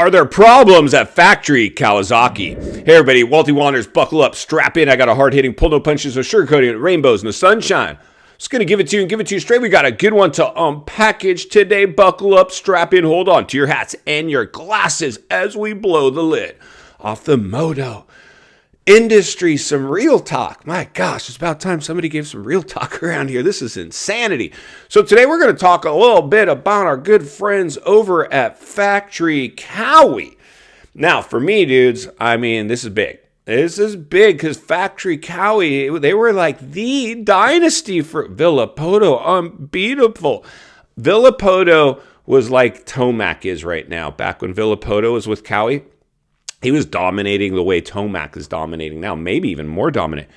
Are there problems at Factory Kawasaki? Hey everybody, Walty Wanderers, buckle up, strap in. I got a hard-hitting, pull no punches, no sugarcoating, rainbows and the sunshine. Just going to give it to you and give it to you straight. We got a good one to unpackage today. Buckle up, strap in, hold on to your hats and your glasses as we blow the lid off the moto industry. Some real talk. My gosh, it's about time somebody gave some real talk around here. This is insanity. So today we're going to talk a little bit about our good friends over at Factory Kawi. Now, for me, dudes, I mean, this is big. This is big because Factory Kawi, they were like the dynasty for Villopoto. Unbeatable. Villopoto was like Tomac is right now. Back when Villopoto was with Kawi, he was dominating the way Tomac is dominating now, maybe even more dominant.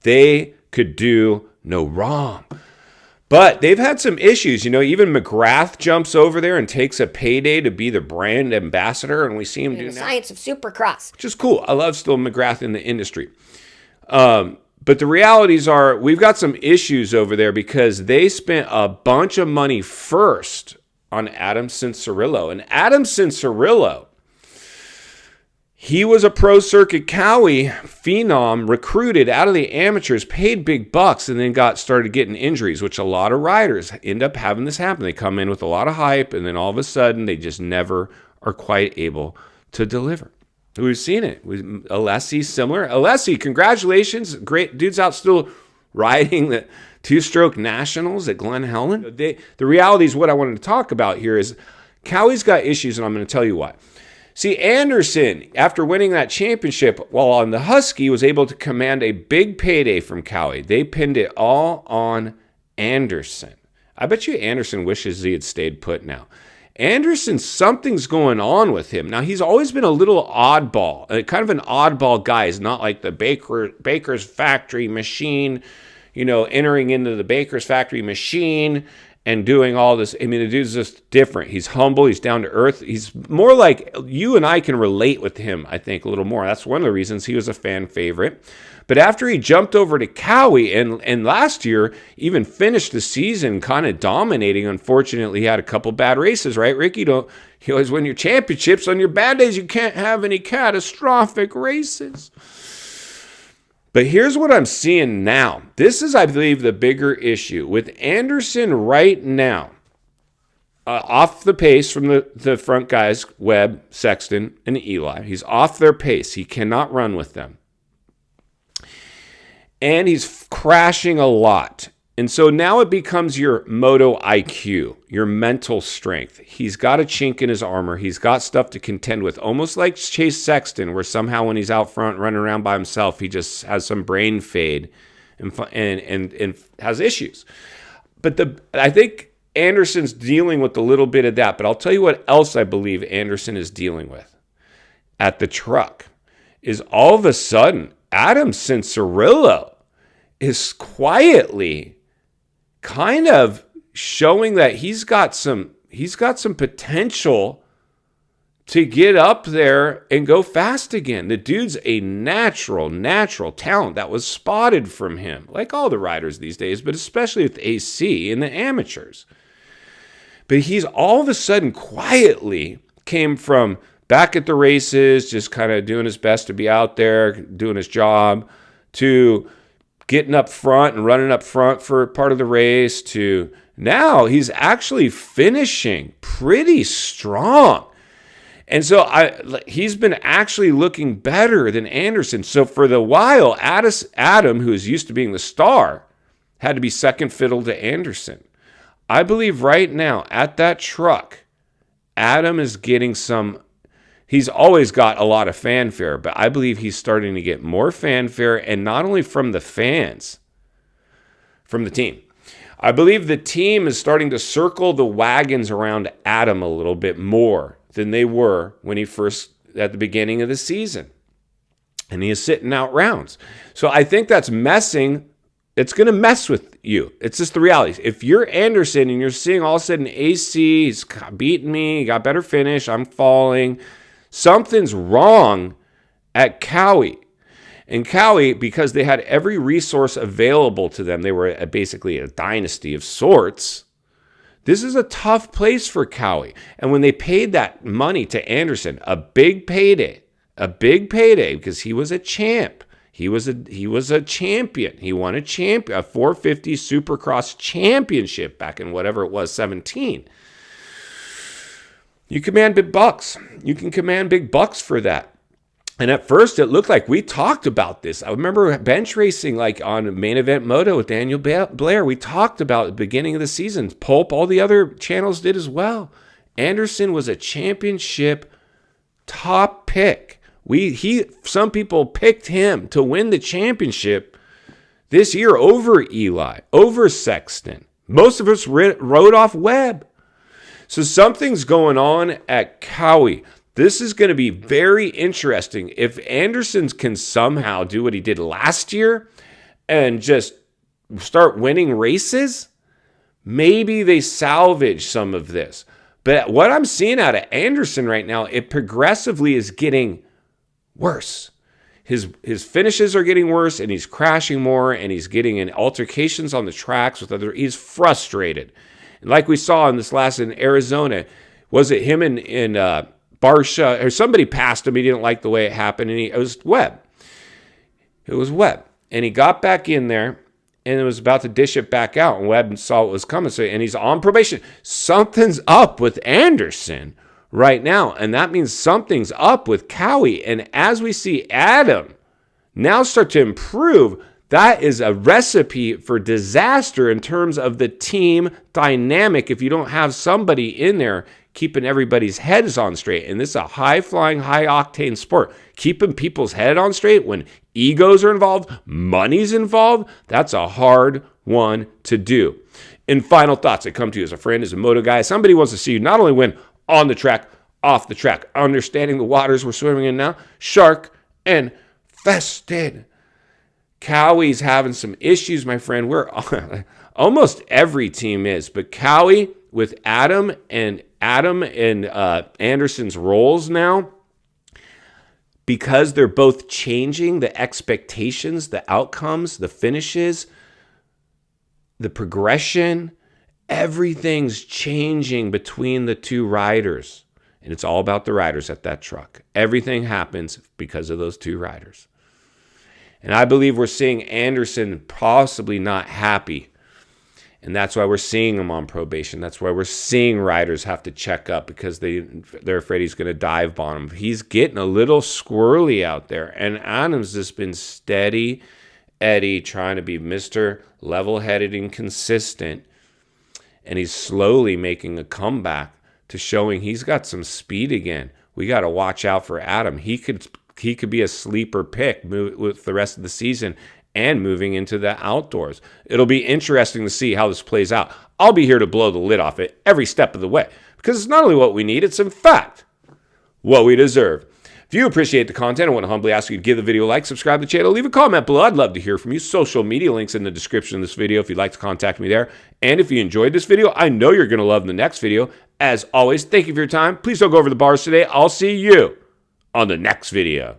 They could do no wrong. But they've had some issues. You know, even McGrath jumps over there and takes a payday to be the brand ambassador, and we see him do the science of Supercross. Which is cool. I love still McGrath in the industry. But the realities are we've got some issues over there because they spent a bunch of money first on Adam Cincerillo. And Adam Cincerillo, he was a pro circuit Kawi phenom, recruited out of the amateurs, paid big bucks, and then started getting injuries, which a lot of riders end up having this happen. They come in with a lot of hype, and then all of a sudden, they just never are quite able to deliver. We've seen it. Alessi, similar. Alessi, congratulations. Great dude's out still riding the two-stroke nationals at Glen Helen. The reality is what I wanted to talk about here is Kawi's got issues, and I'm going to tell you why. See, Anderson, after winning that championship while on the Husky, was able to command a big payday from Kawi. They pinned it all on Anderson. I bet you Anderson wishes he had stayed put now. Anderson, something's going on with him. Now, he's always been a little oddball, kind of an oddball guy. He's not like the Baker's factory machine, you know, entering into the Baker's factory machine and doing all this. I mean, the dude's just different. He's humble. He's down to earth. He's more like you and I can relate with him, I think, a little more. That's one of the reasons he was a fan favorite. But after he jumped over to Kawi and last year even finished the season kind of dominating, unfortunately, he had a couple bad races, right, Ricky? You always win your championships. On your bad days, you can't have any catastrophic races. But here's what I'm seeing now. This is, I believe, the bigger issue. With Anderson right now, off the pace from the front guys, Webb, Sexton, and Eli. He's off their pace. He cannot run with them. And he's crashing a lot. And so now it becomes your moto IQ, your mental strength. He's got a chink in his armor. He's got stuff to contend with, almost like Chase Sexton, where somehow when he's out front running around by himself, he just has some brain fade and has issues. But I think Anderson's dealing with a little bit of that. But I'll tell you what else I believe Anderson is dealing with at the truck is all of a sudden Adam Cincerillo is quietly kind of showing that he's got some potential to get up there and go fast again. The dude's a natural talent that was spotted from him, like all the riders these days, but especially with AC and the amateurs. But he's all of a sudden quietly came from back at the races, just kind of doing his best to be out there, doing his job, to getting up front and running up front for part of the race, to now he's actually finishing pretty strong. And so he's been actually looking better than Anderson. So for the while, Adam, who is used to being the star, had to be second fiddle to Anderson. I believe right now at that truck, Adam is getting he's always got a lot of fanfare, but I believe he's starting to get more fanfare, and not only from the fans, from the team. I believe the team is starting to circle the wagons around Adam a little bit more than they were when he first, at the beginning of the season. And he is sitting out rounds. So I think that's it's going to mess with you. It's just the reality. If you're Anderson and you're seeing all of a sudden AC, he's beating me, he got better finish, I'm falling, something's wrong at Kawi. And Kawi, because they had every resource available to them, they were basically a dynasty of sorts. This is a tough place for Cowie. And when they paid that money to Anderson, a big payday because he was a champ. He was a champion. He won a 450 Supercross championship back in whatever it was, 17. You command big bucks. You can command big bucks for that. And at first, it looked like we talked about this. I remember bench racing, like on Main Event Moto with Daniel Blair. We talked about at the beginning of the season. Pulp, all the other channels did as well. Anderson was a championship top pick. Some people picked him to win the championship this year over Eli, over Sexton. Most of us wrote off Webb. So something's going on at Cowie. This is going to be very interesting. If Anderson can somehow do what he did last year and just start winning races, maybe they salvage some of this. But what I'm seeing out of Anderson right now, it progressively is getting worse. His finishes are getting worse, and he's crashing more, and he's getting in altercations on the tracks with he's frustrated. And like we saw in this last in Arizona, was it him in Barsha, or somebody passed him, he didn't like the way it happened, and it was Webb. It was Webb. And he got back in there, and it was about to dish it back out, and Webb saw what was coming, and he's on probation. Something's up with Anderson right now, and that means something's up with Cowie. And as we see Adam now start to improve, that is a recipe for disaster in terms of the team dynamic if you don't have somebody in there keeping everybody's heads on straight. And this is a high-flying, high-octane sport. Keeping people's head on straight when egos are involved, money's involved, that's a hard one to do. In final thoughts, I come to you as a friend, as a moto guy. Somebody wants to see you not only win on the track, off the track, understanding the waters we're swimming in now, shark infested. Cowie's having some issues, my friend. We're almost every team is, but Cowie with Adam and Anderson's roles now, because they're both changing the expectations, the outcomes, the finishes, the progression, everything's changing between the two riders. And it's all about the riders at that truck. Everything happens because of those two riders. And I believe we're seeing Anderson possibly not happy. And that's why we're seeing him on probation. That's why we're seeing riders have to check up because they're afraid he's going to dive bomb him. He's getting a little squirrely out there. And Adam's just been steady Eddie, trying to be Mr. Level-headed and consistent. And he's slowly making a comeback to showing he's got some speed again. We got to watch out for Adam. He could be a sleeper pick with the rest of the season and moving into the outdoors. It'll be interesting to see how this plays out. I'll be here to blow the lid off it every step of the way because it's not only what we need, it's in fact what we deserve. If you appreciate the content, I want to humbly ask you to give the video a like, subscribe to the channel, leave a comment below. I'd love to hear from you. Social media links in the description of this video if you'd like to contact me there. And if you enjoyed this video, I know you're going to love the next video. As always, thank you for your time. Please don't go over the bars today. I'll see you on the next video.